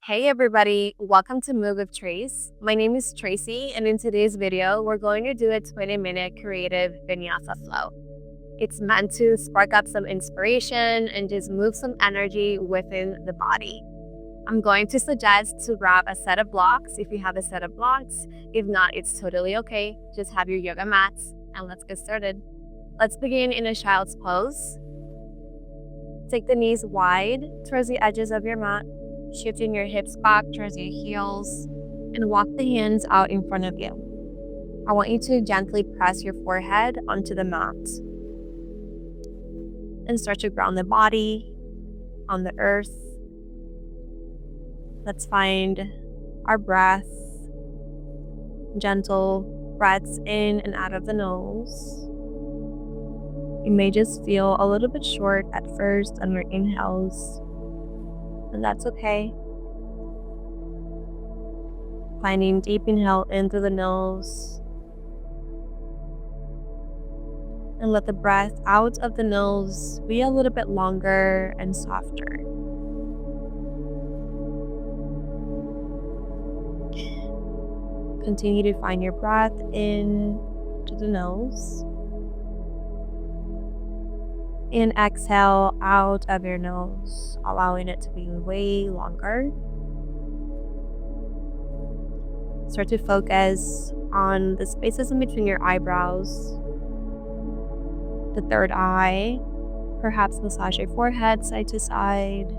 Hey everybody, welcome to Move with Trace. My name is Tracy, and in today's video, we're going to do a 20-minute creative Vinyasa flow. It's meant to spark up some inspiration and just move some energy within the body. I'm going to suggest to grab a set of blocks if you have a set of blocks. If not, it's totally okay. Just have your yoga mats and let's get started. Let's begin in a child's pose. Take the knees wide towards the edges of your mat, shifting your hips back towards your heels, and walk the hands out in front of you. I want you to gently press your forehead onto the mat and start to ground the body on the earth. Let's find our breath, gentle breaths in and out of the nose. You may just feel a little bit short at first on your inhales, and that's okay. Finding deep inhale in through the nose, and let the breath out of the nose be a little bit longer and softer. Continue to find your breath in to the nose, and exhale out of your nose, allowing it to be way longer. Start to focus on the spaces in between your eyebrows, the third eye. Perhaps massage your forehead side to side.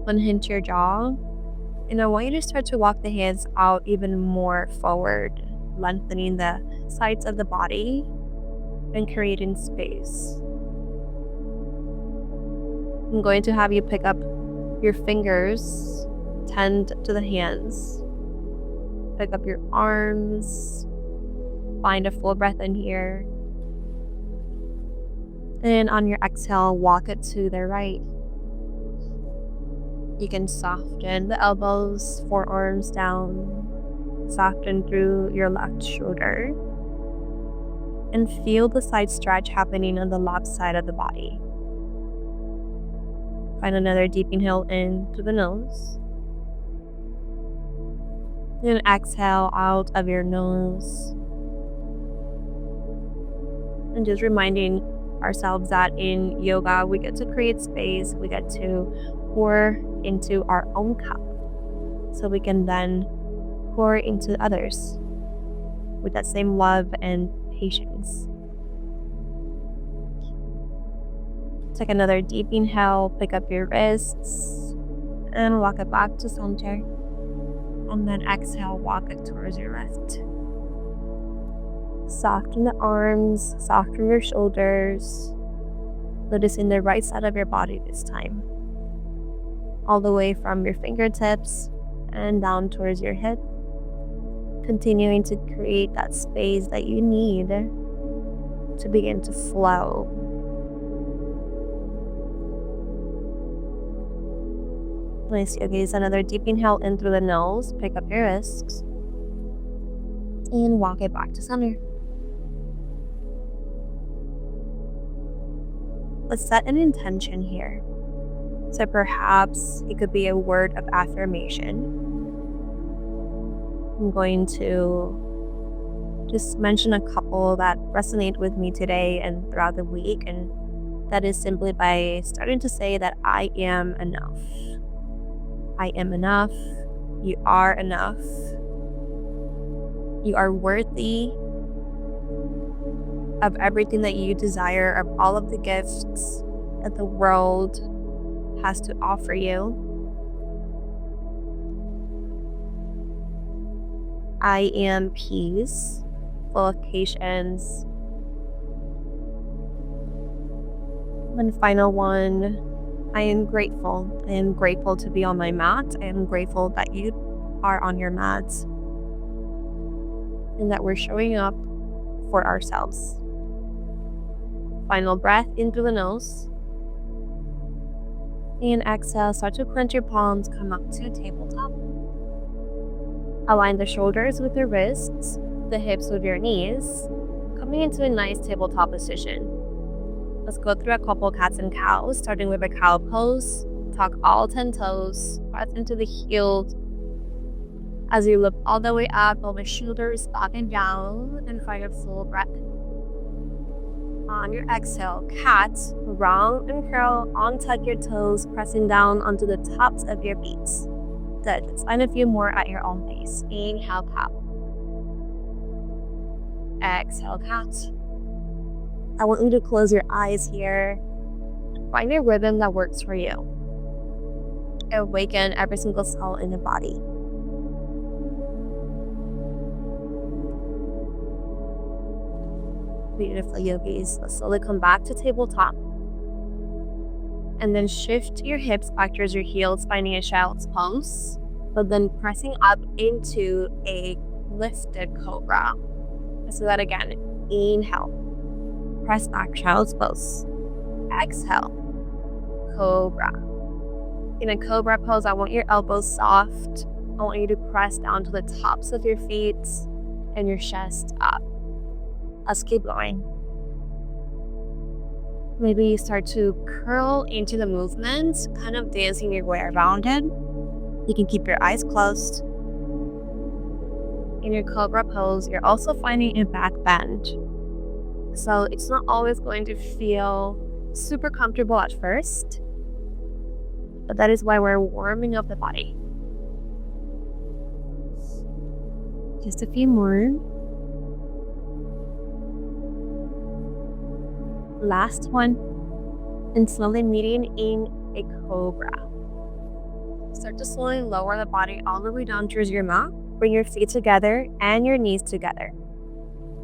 Unhinge your jaw. And I want you to start to walk the hands out even more forward, lengthening the sides of the body and creating space. I'm going to have you pick up your fingers, tend to the hands. Pick up your arms, find a full breath in here. And on your exhale, walk it to the right. You can soften the elbows, forearms down, soften through your left shoulder, and feel the side stretch happening on the left side of the body. Find another deep inhale in through the nose. And exhale out of your nose. And just reminding ourselves that in yoga, we get to create space, we get to pour into our own cup so we can then pour into others with that same love and patience. Take another deep inhale, pick up your wrists, and walk it back to center. And then exhale, walk it towards your left. Soften the arms, soften your shoulders. Noticing the right side of your body this time. All the way from your fingertips and down towards your hip. Continuing to create that space that you need to begin to flow. Nice, yogis. Another deep inhale in through the nose. Pick up your wrists. And walk it back to center. Let's set an intention here. So perhaps it could be a word of affirmation. I'm going to just mention a couple that resonate with me today and throughout the week. And that is simply by starting to say that I am enough. I am enough. You are enough. You are worthy of everything that you desire, of all of the gifts that the world has to offer you. I am peace, full of patience. And final one, I am grateful. I am grateful to be on my mat. I am grateful that you are on your mat and that we're showing up for ourselves. Final breath in through the nose. And exhale, start to clench your palms, come up to tabletop. Align the shoulders with your wrists, the hips with your knees, coming into a nice tabletop position. Let's go through a couple cats and cows, starting with a cow pose. tuck all 10 toes, press into the heels as you lift all the way up, pull the shoulders back and down, and find a full breath. On your exhale, cat, round and curl, untuck your toes, pressing down onto the tops of your feet. Good. Let's find a few more at your own pace. Inhale, cat. Exhale, cat. I want you to close your eyes here. Find a rhythm that works for you. Awaken every single cell in the body. Beautiful, yogis. Let's slowly come back to tabletop. And then shift your hips back towards your heels, finding a child's pose, but then pressing up into a lifted cobra. Let's do that again. Inhale. Press back, child's pose. Exhale. Cobra. In a cobra pose, I want your elbows soft. I want you to press down to the tops of your feet and your chest up. Let's keep going. Maybe you start to curl into the movement, kind of dancing your way around it. You can keep your eyes closed. In your cobra pose, you're also finding a back bend. So it's not always going to feel super comfortable at first, but that is why we're warming up the body. Just a few more. Last one. And slowly meeting in a cobra. Start to slowly lower the body all the way down towards your mat. Bring your feet together and your knees together.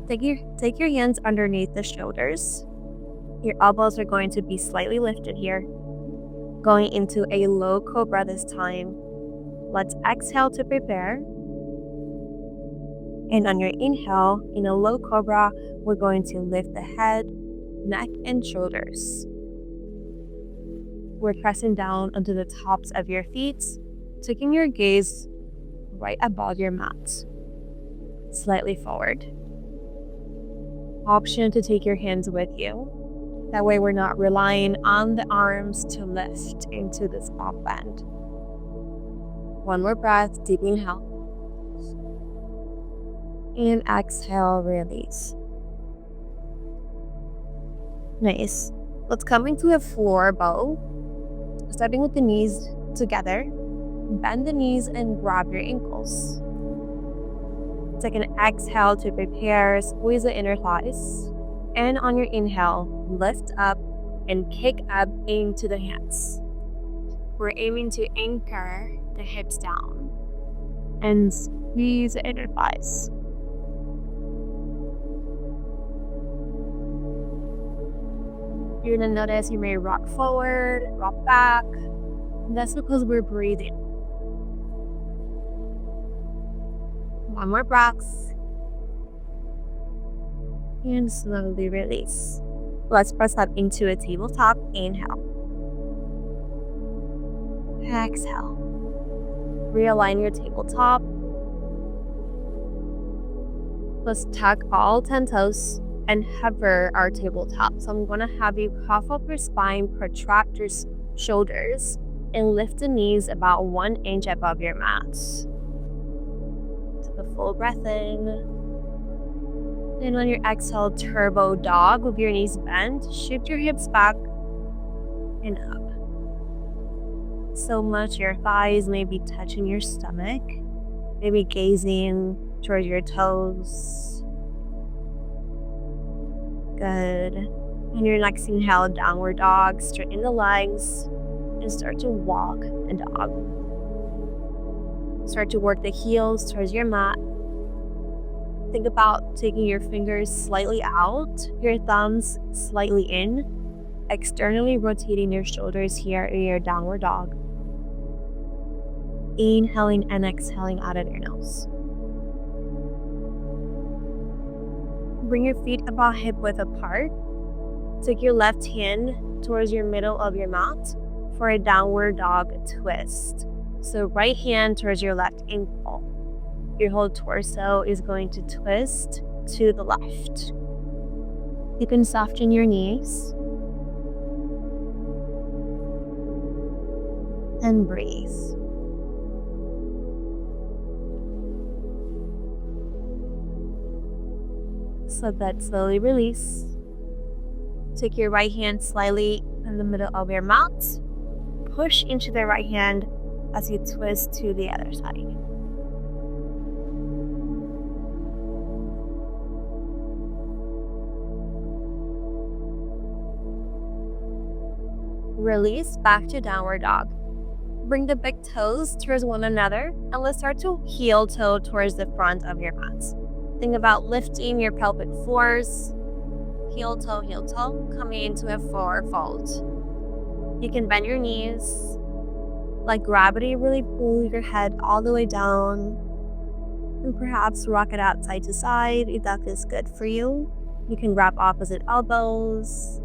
Take your hands underneath the shoulders. Your elbows are going to be slightly lifted here. Going into a low cobra this time. Let's exhale to prepare. And on your inhale, in a low cobra, we're going to lift the head, neck, and shoulders. We're pressing down onto the tops of your feet, taking your gaze right above your mat, slightly forward. Option to take your hands with you. That way we're not relying on the arms to lift into this back bend. One more breath, deep inhale. And exhale, release. Nice. Let's come into a floor bow. Starting with the knees together. Bend the knees and grab your ankles. Take an exhale to prepare. Squeeze the inner thighs. And on your inhale, lift up and kick up into the hands. We're aiming to anchor the hips down and squeeze the inner thighs. You're going to notice you may rock forward, rock back. And that's because we're breathing. One more breath. And slowly release. Let's press up into a tabletop. Inhale. Exhale. Realign your tabletop. Let's tuck all 10 toes and hover our tabletop. So I'm going to have you cough up your spine, protract your shoulders, and lift the knees about 1 inch above your mat. Take a full breath in. And on your exhale, turbo dog with your knees bent. Shift your hips back and up. So much your thighs may be touching your stomach. Maybe gazing towards your toes. Good. And your next inhale, downward dog. Straighten the legs and start to walk the dog. Start to work the heels towards your mat. Think about taking your fingers slightly out, your thumbs slightly in, externally rotating your shoulders here in your downward dog. Inhaling and exhaling out of your nose. Bring your feet about hip width apart. Take your left hand towards your middle of your mat for a downward dog twist. So right hand towards your left ankle. Your whole torso is going to twist to the left. You can soften your knees. and breathe. So that slowly release. Take your right hand slightly in the middle of your mouth. Push into the right hand as you twist to the other side. Release back to downward dog. Bring the big toes towards one another and let's start to heel toe towards the front of your mat. Think about lifting your pelvic floors, heel toe, coming into a forward fold. You can bend your knees, let gravity really pull your head all the way down, and perhaps rock it out side to side if that is good for you. You can grab opposite elbows.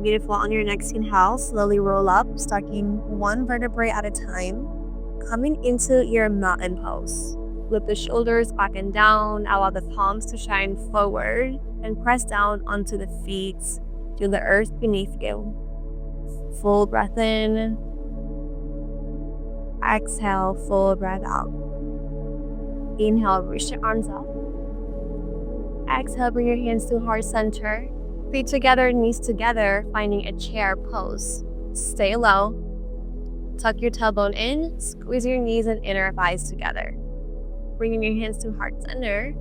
Beautiful. On your next inhale, slowly roll up, stacking one vertebrae at a time, coming into your mountain pose. Flip the shoulders back and down, allow the palms to shine forward, and press down onto the feet. Feel the earth beneath you. Full breath in. Exhale, full breath out. Inhale, reach your arms up. Exhale, bring your hands to heart center. Feet together, knees together, finding a chair pose. Stay low. Tuck your tailbone in, squeeze your knees and inner thighs together. Bringing your hands to heart center,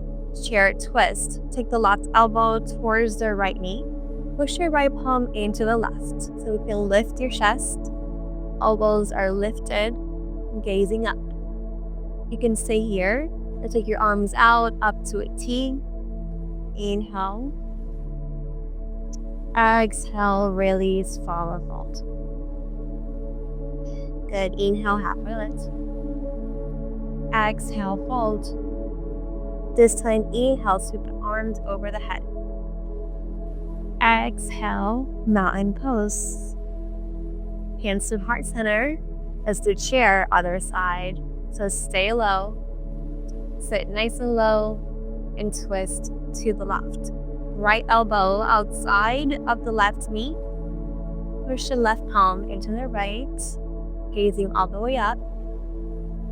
chair twist. Take the left elbow towards the right knee. Push your right palm into the left so you can lift your chest. Elbows are lifted, gazing up. You can stay here and take your arms out up to a T. Inhale. Exhale, release, forward fold. Good. Inhale, halfway lift. Exhale, fold. This time, inhale, sweep the arms over the head. Exhale, mountain pose. Hands to heart center. Let's do chair, other side. So stay low. Sit nice and low and twist to the left. Right elbow outside of the left knee. Push the left palm into the right, gazing all the way up.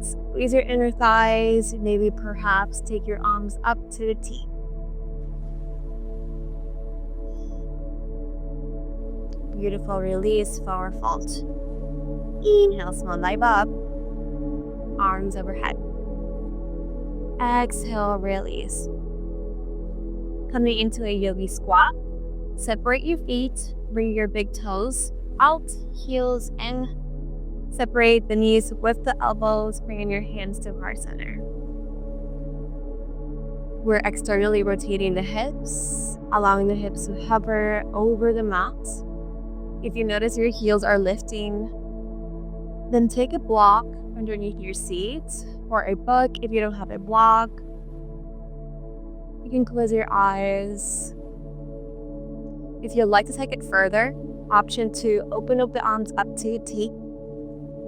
Squeeze your inner thighs, maybe perhaps take your arms up to the T. Beautiful, release, forward fold. Inhale, small dive up, arms overhead. Exhale, release. Coming into a yogi squat. Separate your feet, bring your big toes out, heels in. Separate the knees with the elbows, bringing your hands to heart center. We're externally rotating the hips, allowing the hips to hover over the mat. If you notice your heels are lifting, then take a block underneath your seat or a book if you don't have a block. You can close your eyes. If you'd like to take it further, option 2, open up the arms up to a T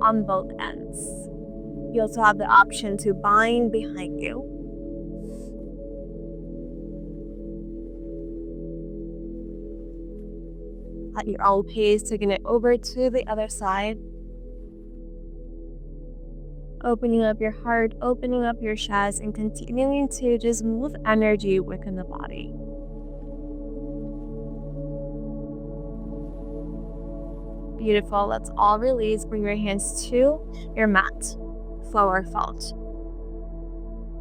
on both ends. You also have the option to bind behind you. At your own pace, taking it over to the other side. Opening up your heart, opening up your chest, and continuing to just move energy within the body. Beautiful. Let's all release. Bring your hands to your mat. Forward fold.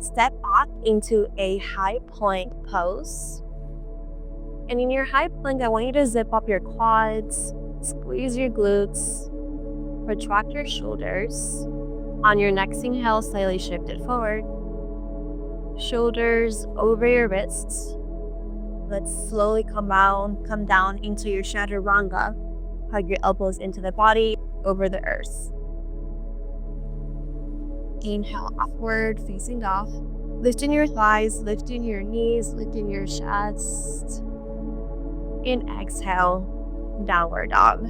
Step back into a high plank pose. And in your high plank, I want you to zip up your quads, squeeze your glutes, retract your shoulders. On your next inhale, slightly shift it forward. Shoulders over your wrists. Let's slowly come down into your chaturanga. Hug your elbows into the body, over the earth. Inhale upward, facing off. Lifting your thighs, lifting your knees, lifting your chest. And exhale, downward dog.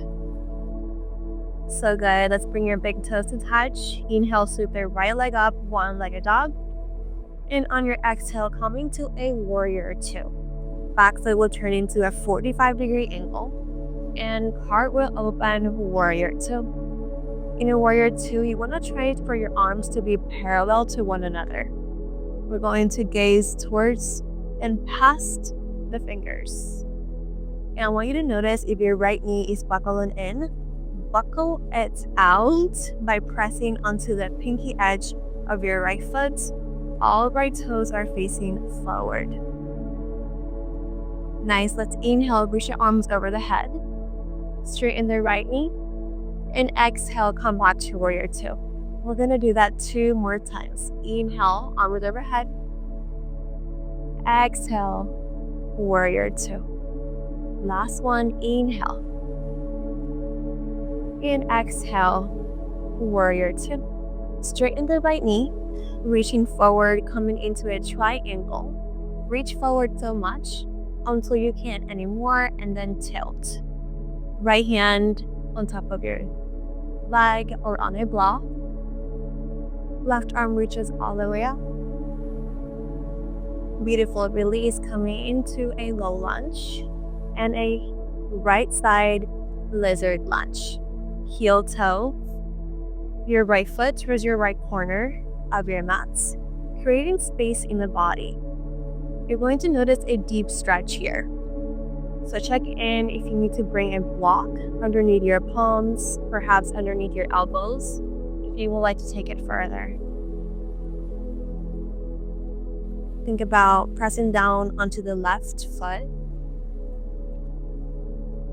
So good. Let's bring your big toes to touch. Inhale, sweep the right leg up, one-legged dog. And on your exhale, coming to a warrior 2. back foot will turn into a 45-degree angle. And cartwheel open, warrior two. In a warrior two, you want to try for your arms to be parallel to one another. We're going to gaze towards and past the fingers. And I want you to notice if your right knee is buckling in, buckle it out by pressing onto the pinky edge of your right foot. All right toes are facing forward. Nice. Let's inhale, reach your arms over the head. Straighten the right knee. And exhale, come back to warrior two. We're going to do that 2 more times. Inhale, arms overhead. Exhale, warrior two. Last one, inhale. And exhale, warrior two. Straighten the right knee, reaching forward, coming into a triangle. Reach forward so much until you can't anymore, and then tilt. Right hand on top of your leg or on a block. Left arm reaches all the way up. Beautiful release, coming into a low lunge and a right side lizard lunge. Heel toe, your right foot towards your right corner of your mats, creating space in the body. You're going to notice a deep stretch here. So check in if you need to bring a block underneath your palms, perhaps underneath your elbows, if you would like to take it further. Think about pressing down onto the left foot.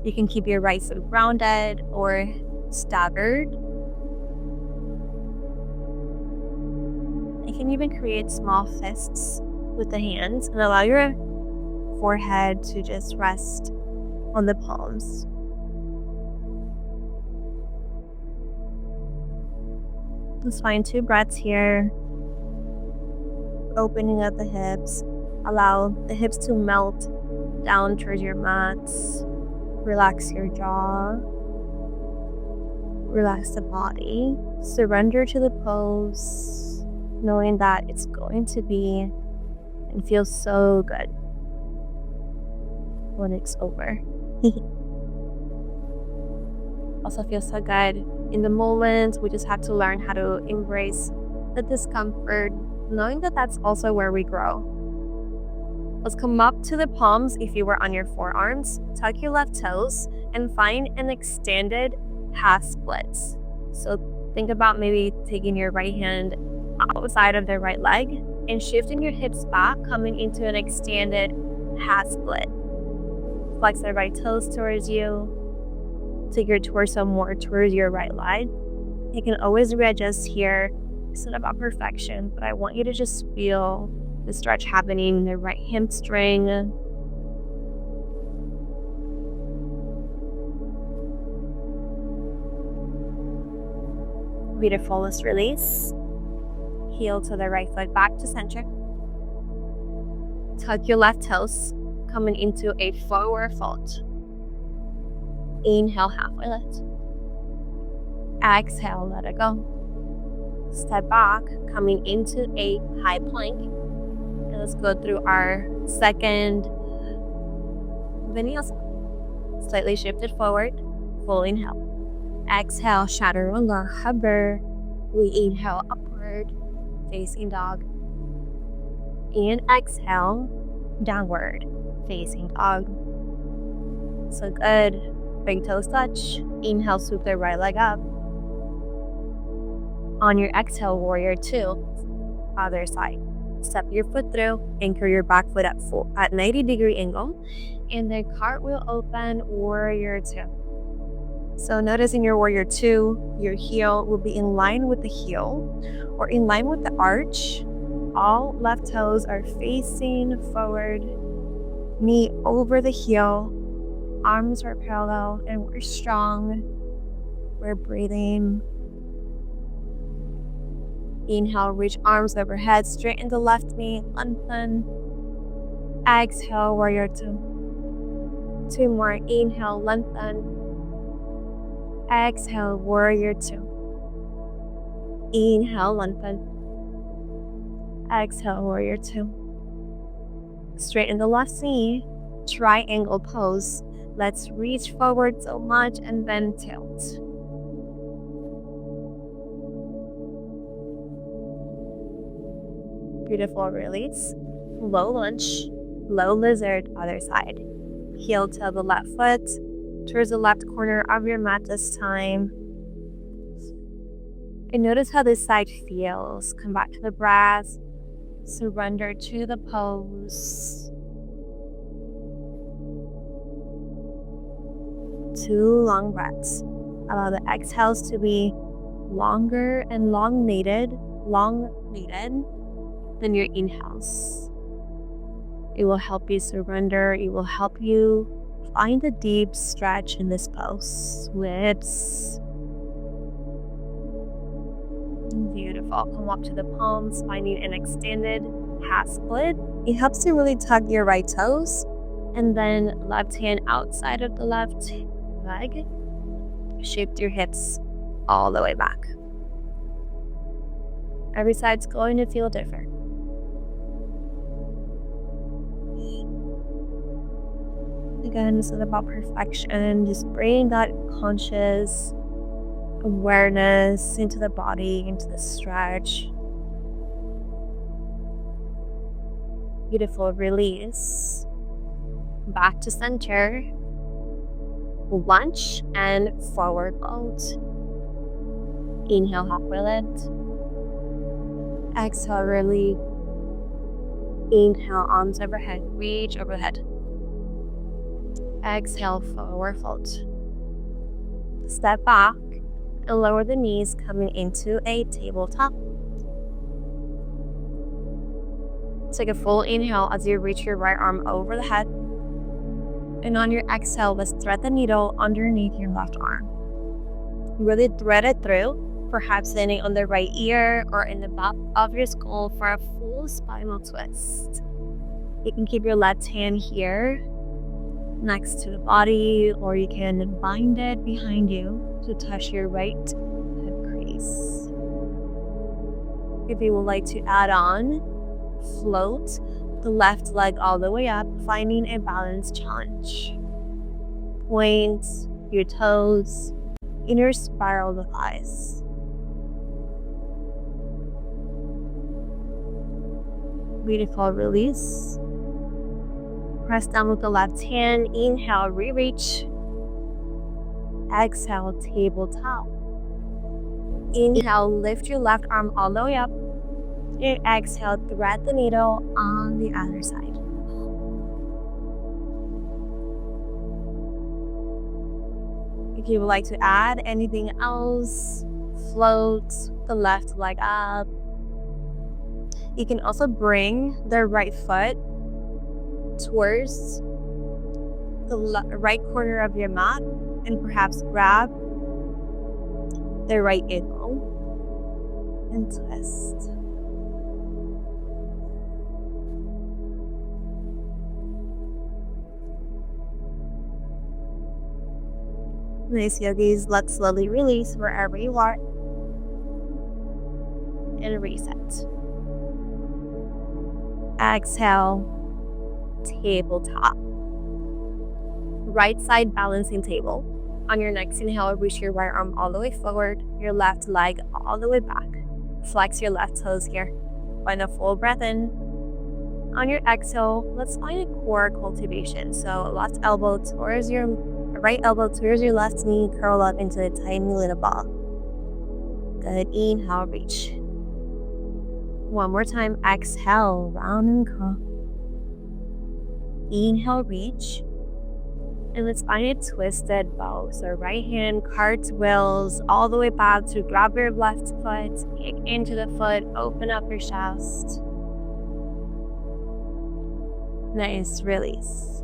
You can keep your right foot grounded or staggered. You can even create small fists with the hands and allow your forehead to just rest on the palms. Let's find 2 breaths here. Opening up the hips. Allow the hips to melt down towards your mats. Relax your jaw. Relax the body. Surrender to the pose, knowing that it's going to be and feel so good when it's over. Also feels so good in the moment. We just have to learn how to embrace the discomfort, knowing that that's also where we grow. Let's come up to the palms if you were on your forearms. Tuck your left toes and find an extended half splits. So think about maybe taking your right hand outside of the right leg and shifting your hips back, coming into an extended half split. Flex the right toes towards you. Take your torso more towards your right leg. You can always readjust here. It's not about perfection, but I want you to just feel the stretch happening in the right hamstring. Beautiful. Let's release. Heel to the right foot back to center. Tuck your left toes, coming into a forward fold. Inhale, halfway lift. Exhale, let it go. Step back, coming into a high plank. And let's go through our second Vinyasa. Slightly shifted forward, full inhale. Exhale, chaturanga, hover. We inhale upward, facing dog. And exhale, downward, facing dog. So good. Big toes touch. Inhale, swoop the right leg up. On your exhale, warrior two, other side. Step your foot through, anchor your back foot at 90-degree angle, and then cartwheel open, warrior two. So notice in your warrior two, your heel will be in line with the heel or in line with the arch. All left toes are facing forward, knee over the heel, arms are parallel, and we're strong. We're breathing. Inhale, reach arms overhead, straighten the left knee, lengthen. Exhale, warrior two. Two more. Inhale, lengthen. Exhale, warrior two. Inhale, lengthen. Exhale, warrior two. Straighten the left knee, triangle pose. Let's reach forward so much and then tilt. Beautiful release. Low lunge, low lizard, other side. Heel to the left foot, towards the left corner of your mat this time. And notice how this side feels. Come back to the breath. Surrender to the pose. 2 long breaths. Allow the exhales to be longer and long-needed than your inhales. It will help you surrender. It will help you find a deep stretch in this pose. Splits. Beautiful. Come up to the palms, finding an extended half split. It helps to really tug your right toes. And then left hand outside of the left leg. Shift your hips all the way back. Every side's going to feel different. Again, this is about perfection. Just bring that conscious awareness into the body, into the stretch. Beautiful release. Back to center. Lunge and forward fold. Inhale, halfway lift. Exhale, release. Inhale, arms overhead. Reach overhead. Exhale, forward fold. Step back and lower the knees, coming into a tabletop. Take a full inhale as you reach your right arm over the head. And on your exhale, let's thread the needle underneath your left arm. Really thread it through, perhaps landing on the right ear or in the back of your skull for a full spinal twist. You can keep your left hand here next to the body, or you can bind it behind you to touch your right hip crease. If you would like to add on, float the left leg all the way up, finding a balance challenge. Point your toes, inner spiral the thighs. Beautiful release. Press down with the left hand. Inhale, re-reach. Exhale, tabletop. Inhale, lift your left arm all the way up. And exhale, thread the needle on the other side. If you would like to add anything else, float the left leg up. You can also bring the right foot towards the right corner of your mat and perhaps grab the right ankle and twist. Nice, yogis. Let's slowly release wherever you are and reset. Exhale, tabletop. Right side balancing table. On your next inhale, reach your right arm all the way forward, your left leg all the way back. Flex your left toes here. Find a full breath in. On your exhale, let's find a core cultivation. So left elbow towards your right elbow towards your left knee, curl up into a tiny little ball. Good. Inhale, reach. One more time. Exhale, round and curl. Inhale, reach. And let's find a twisted bow. So right hand cartwheels all the way back to grab your left foot, kick into the foot, open up your chest. Nice, release.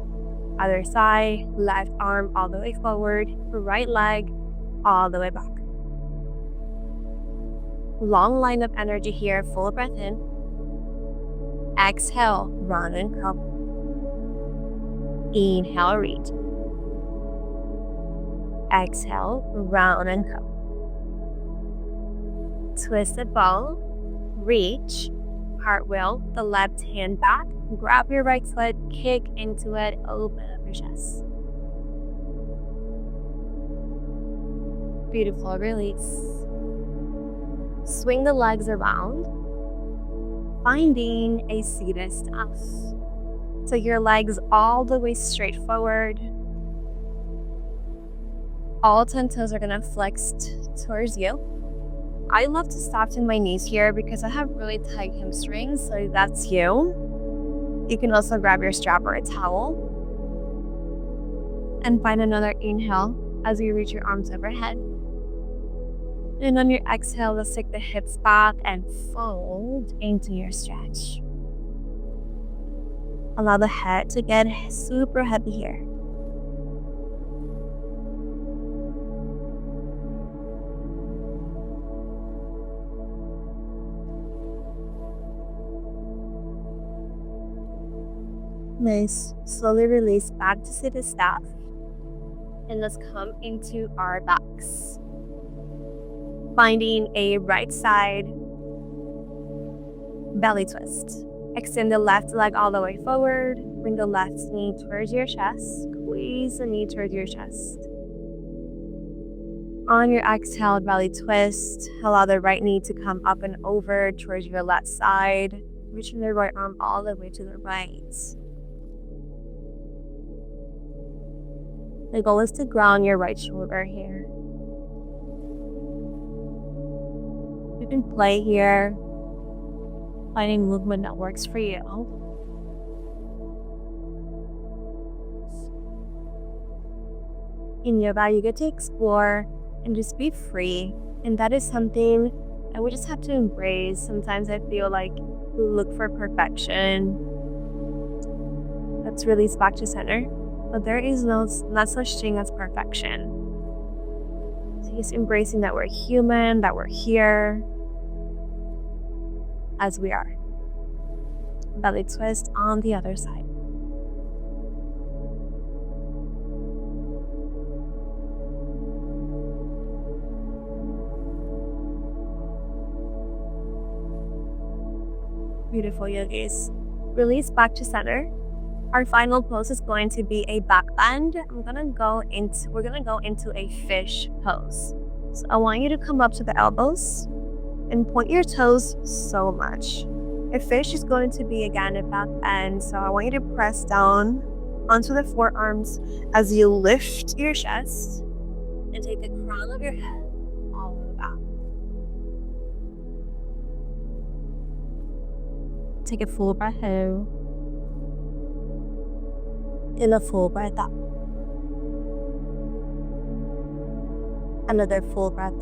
Other side, left arm all the way forward, right leg all the way back. Long line of energy here, full breath in. Exhale, round and curl. Inhale, reach. Exhale, round and curl. Twisted bow, reach, cartwheel, the left hand back, Grab your right foot, kick into it, open up your chest. Beautiful, release. Swing the legs around, finding a seated stance. Take your legs all the way straight forward. All 10 toes are gonna flex towards you. I love to soften my knees here because I have really tight hamstrings, so if that's you, you can also grab your strap or a towel. And find another inhale as you reach your arms overhead. And on your exhale, let's take the hips back and fold into your stretch. Allow the head to get super heavy here. Nice. Slowly release back to seated staff. And let's come into our backs. Finding a right side belly twist. Extend the left leg all the way forward. Bring the left knee towards your chest. Squeeze the knee towards your chest. On your exhale, belly twist. Allow the right knee to come up and over towards your left side. Reaching the right arm all the way to the right. The goal is to ground your right shoulder here. You can play here, finding movement that works for you. In yoga, you get to explore and just be free. And that is something that we just have to embrace. Sometimes I feel like we look for perfection. Let's release back to center. But there is not such thing as perfection. So just embracing that we're human, that we're here as we are. Belly twist on the other side. Beautiful, yogis. Release back to center. Our final pose is going to be a back bend. We're gonna go into a fish pose. So I want you to come up to the elbows and point your toes so much. A fish is going to be again a back bend, so I want you to press down onto the forearms as you lift your chest and take the crown of your head all the way back. Take a full breath in. In a full breath out. Another full breath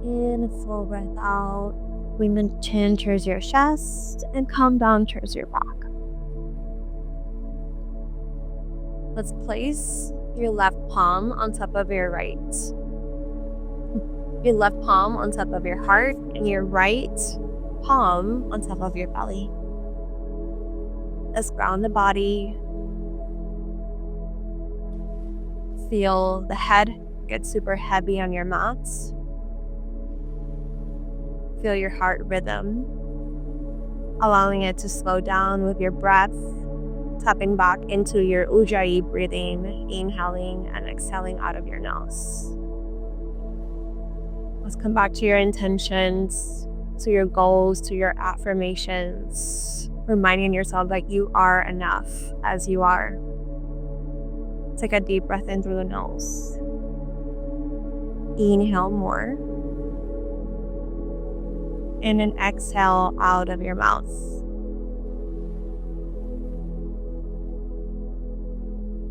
in a full breath out. Bring the chin towards your chest and come down towards your back. Let's place your left palm on top of your right. Your left palm on top of your heart and your right palm on top of your belly. Let's ground the body. Feel the head get super heavy on your mat. Feel your heart rhythm, allowing it to slow down with your breath, tapping back into your ujjayi breathing, inhaling and exhaling out of your nose. Let's come back to your intentions, to your goals, to your affirmations. Reminding yourself that you are enough as you are. Take a deep breath in through the nose. Inhale more. And then exhale out of your mouth.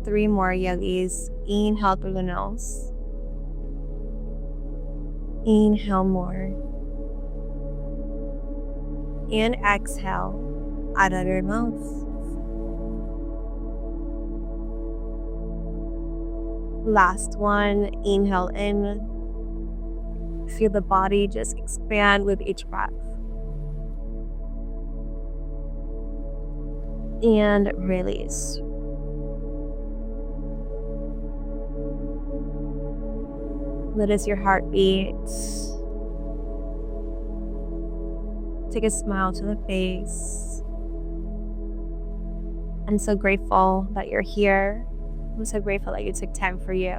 Three more, yogis. Inhale through the nose. Inhale more. And exhale out of your mouth. Last one, inhale in. Feel the body just expand with each breath. And release. Notice your heartbeat. Take a smile to the face. I'm so grateful that you're here. I'm so grateful that you took time for you.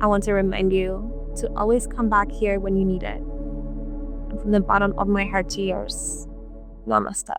I want to remind you to always come back here when you need it. And from the bottom of my heart to yours, namaste.